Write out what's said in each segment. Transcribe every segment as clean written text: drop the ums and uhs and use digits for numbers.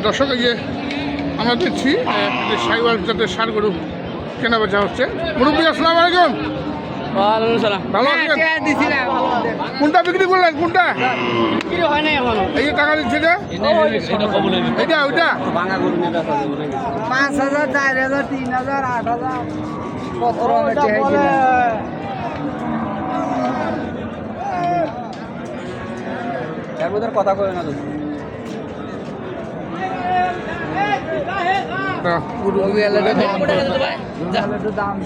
দর্শক, এই যে আমরা দেখছি যে সাইওয়াল জাতের ষাঁড় গরু কেনা বেচা হচ্ছে। মুরব্বী, আসসালামু আলাইকুম। ভালো আছেন? কোনটা বিক্রি করলেন? কোনটা এই যে টাকা দিচ্ছে যে এইটা ওইটা 5,000, 4,000, 3,000, 8,000 কত কথা কয় না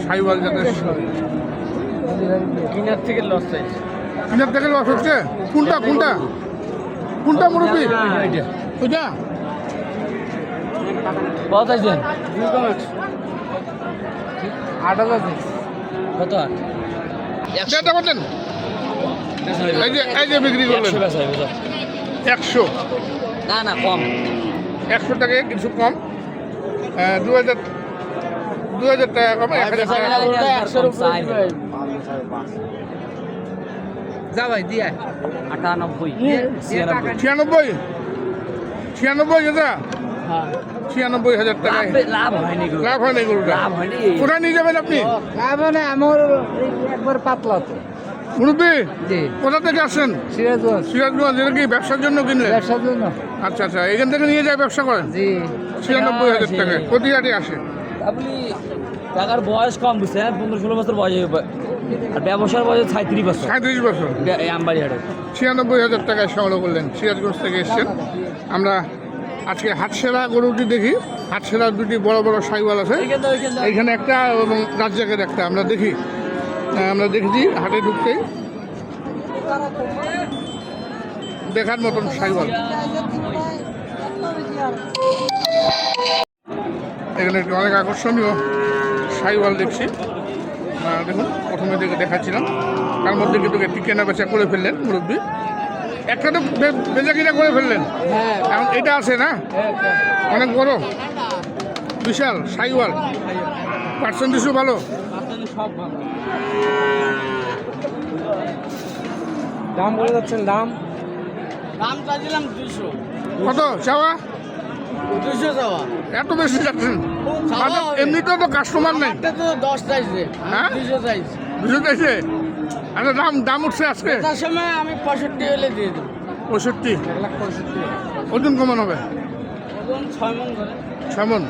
সাইওয়াল জাতের কিনার থেকে লস হচ্ছে। কোনটা কোনটা কোনটা মুরব্বী? ওইটা কত আছে? 8,000 কত? এটা বললেন এই যে বিক্রি করলেন 100। না কম 100 টাকায় কিছু কম। 2,000 টাকা কম, 1,000 টাকা যা ভাই দিয়া 98 96 দাদা। 96,000 টাকায় লাভ হয়নি গরুটা। কোথায় নিয়ে যাবেন আপনি? লাভ মানে আমার একবার পাতলা তো মুরব্বী, জি কোথা থেকে আসছেন? সিরাজগঞ্জ। এটা কি ব্যবসার জন্য কিনলেন? ব্যবসার জন্য। আচ্ছা, এখান থেকে নিয়ে যায় ব্যবসা করেন? জি 96,000 টাকায় প্রতি হাটে আসে। আপনি টাকার বয়স কম বুঝছেন, 15-16 বছর বয়স হবে, আর ব্যবসার বয়স 37 বছর। 37 বছর। আমবাড়ি হাটে 96,000 টাকায় সংগ্রহ করলেন। সিরাজগঞ্জ থেকে এসছেন। আমরা আজকে হাটসেরা গরুটি দেখি। হাটসেরা দুটি বড় বড় সাইওয়াল আছে, এইখানে একটা এবং রাজ্জাকের একটা আমরা দেখি। আমরা দেখেছি হাটে ঢুকতেই দেখার মতন সাইওয়াল। এখানে একটি অনেক আকর্ষণীয় সাইওয়াল দেখছি। দেখুন, প্রথমে দিকে দেখাচ্ছিলাম, তার মধ্যে কিন্তু একটি কেনা বেচা করে ফেললেন মুরব্বী। একটা তো বেচা কিনা করে ফেললেন, এখন এটা আছে না, অনেক বড় বিশাল সাইওয়াল। পার্সেন্টেজও ভালো। দাম বলে যাচ্ছেন? দাম চাইছিলাম 200। কত চাওয়া? 200 চাওয়া। এত বেশি যাচ্ছেন? এমনিতেও তো কাস্টমার নেই। 10 চাইছে, হ্যাঁ 200 চাইছে। 200 চাইছে? আচ্ছা, দাম উঠছে আজকে? তার সময় আমি 65 হলে দিয়ে দেবো। 65? 1,65,000। ওজন কমান হবে? ওজন 6 মণ ধরে। 6 মণ?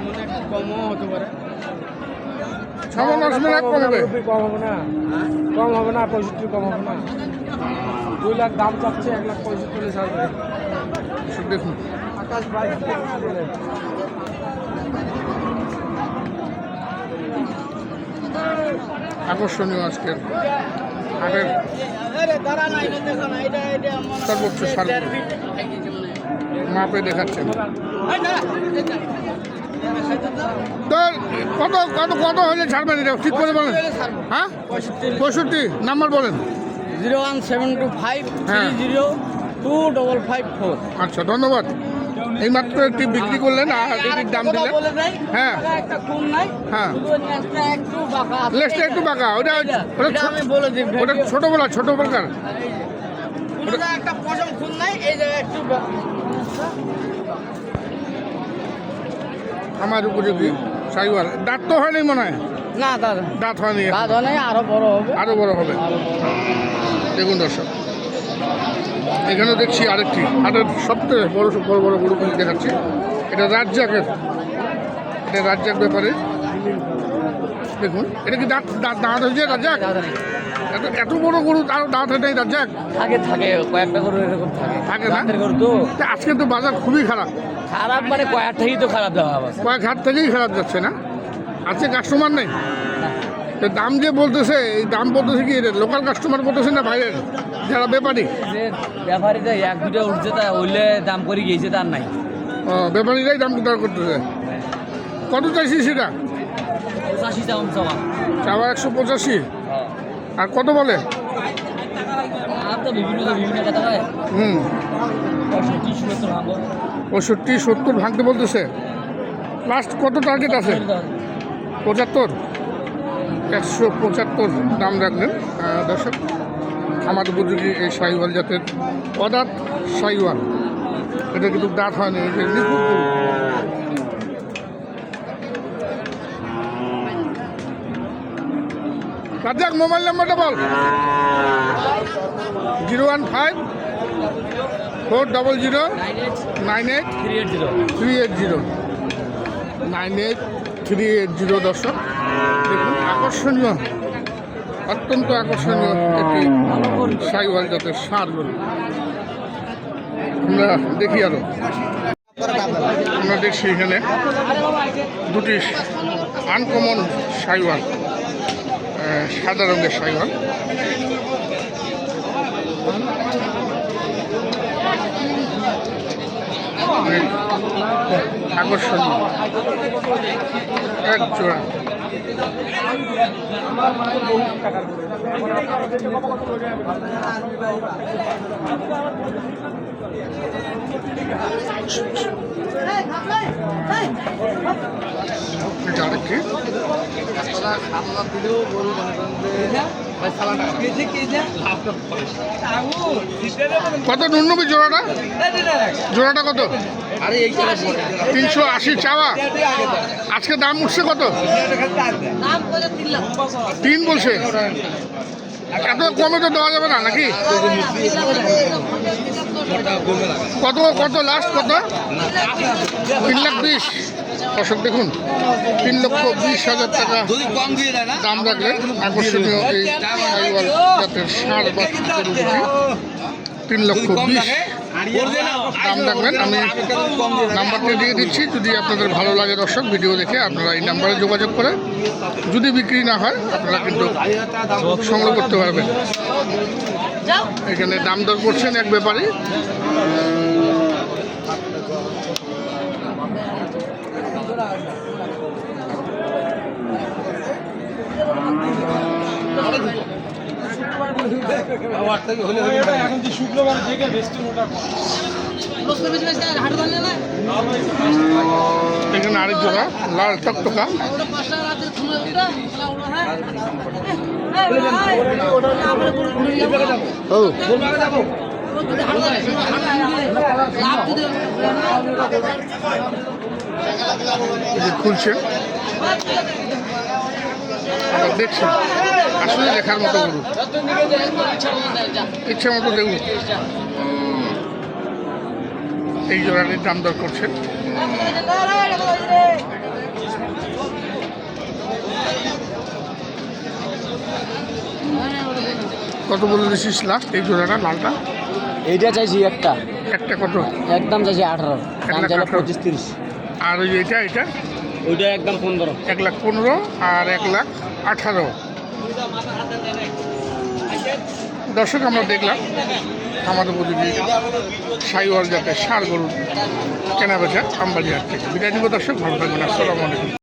মানে একটু কমও হতে পারে। 6 মণ 10 মণ কম হবে? কম হবে না, কম হবে না, 65 কম হবে না। 2 লাখ দাম চাচ্ছে, 1,65,000 হলে ছাড়বে। দেখুন, আকাশ বাইক আকর্ষণীয় আজকের হাটের সর্বোচ্চ মাপে দেখাচ্ছেন। তো কত কত কত হলে ছাড়বেন এটা ঠিক করে বলেন। হ্যাঁ 65 নাম্বার বলেন। 01753025554। আচ্ছা, ধন্যবাদ। এই মাত্র একটি বিক্রি করলেন আর এটির দাম দিলেন। হ্যাঁ হ্যাঁ, লেজটা একটু বাঁকা। ওটা ছোট প্রকার। আমার উপযোগী সাইওয়াল। দাঁত তো হয়নি মনে হয়? না দাদা, দাঁত হয়নি, আরো বড় হবে। দেখুন দর্শক, এখানে দেখছি আরেকটি হাটের সবথেকে বড় বড় গরুগুলি দেখাচ্ছি। এটা রাজ্জাক ব্যাপারে। দেখুন, এটা কি দাঁত হয়েছে রাজ্জাক? এত বড় গরু তারও দাঁত হয় নাই রাজ্জাক? থাকে কয়েকটা গরু এরকম থাকে না? গরু তো আজকে তো বাজার খুবই খারাপ। মানে কয়েকটাই তো খারাপ দেওয়া হবে, কয়েক হাট থেকেই খারাপ যাচ্ছে না? আজকে কাস্টমার নেই। দাম যে বলতেছে, এই দাম বলতেছে কি লোকাল কাস্টমার বলতেছে না বাইরের যারা ব্যাপারী? ব্যাপারীরা 1-2টা উঠছে, তা হইলে দাম করে গিয়েছে, তার নাই। ও, ব্যাপারীরাই দাম দর করতেছে। কত চাইছি সেটা? 85 চাওয়া। 185। আর কত বলে? বিভিন্ন কথা হয়। 65-70 ভাঙতে বলতেছে। লাস্ট কত টার্গেট আছে? 75? 175 দাম রাখলেন দর্শক। আমার উপযোগী এই সাইওয়াল জাতের অদাত সাইওয়াল। এটা কিন্তু দাঁত হয়নি, এই যে নিখুঁত গরু। রাজ্জাক মোবাইল নাম্বারটা বল। 015-400-98-380 98-380 দর্শক। দেখুন আকর্ষণীয়, অত্যন্ত আকর্ষণীয় একটি সাইওয়াল জাতের ষাঁড় গরু। আমরা দেখি আরো, আমরা দেখছি এখানে দুটি আনকমন সাইওয়াল, সাদা রঙের সাইওয়াল। আকর্ষণীয় এক জোড়া। আরেকটি কত নুনবি জোড়াটা? জোড়াটা কত? 380 চাওয়া। আজকে দাম উঠছে কত? 3 বলছে। এত কমে তো দেওয়া যাবে না নাকি? কত কত লাস্ট কত? 3,20,000। দর্শক দেখুন, 3,20,000 টাকা দাম রাখলে আকর্ষণীয় এই সাইওয়াল জাতের ষাঁড় বা গরু দুটি 3,20,000 দাম রাখবেন। আমি নাম্বারটা দিয়ে দিচ্ছি, যদি আপনাদের ভালো লাগে দর্শক ভিডিও দেখে আপনারা এই নাম্বারে যোগাযোগ করে, যদি বিক্রি না হয় আপনারা কিন্তু সংগ্রহ করতে পারবেন। এখানে দাম দর করছেন এক ব্যাপারী। শুক্রবার থেকে বেশি এখানে আরেক জোড়া লাল টকটকা। খুলছে, দেখছেন আসলে দেখার মতো গরু, ইচ্ছা মতো দেখুন। এই জোড়াটির দাম দর করছেন কত বলে দিছিস লাস্ট? এই জোড়াটা লালটা এইটা চাইছি একটা কত? একদম চাইছি 18, দাম চাইলে 25-30। আর ওই এটা ওইটা একদম 15। 1,15,000 আর 1,18,000। দর্শক আমরা দেখলাম আমাদের উপযোগী সাইওয়াল জাতের ষাঁড় গরুর কেনাবেচা আমবাড়ি হাট থেকে। বিদায় নিব দর্শক, ভালো থাকবেন। আসসালামু আলাইকুম।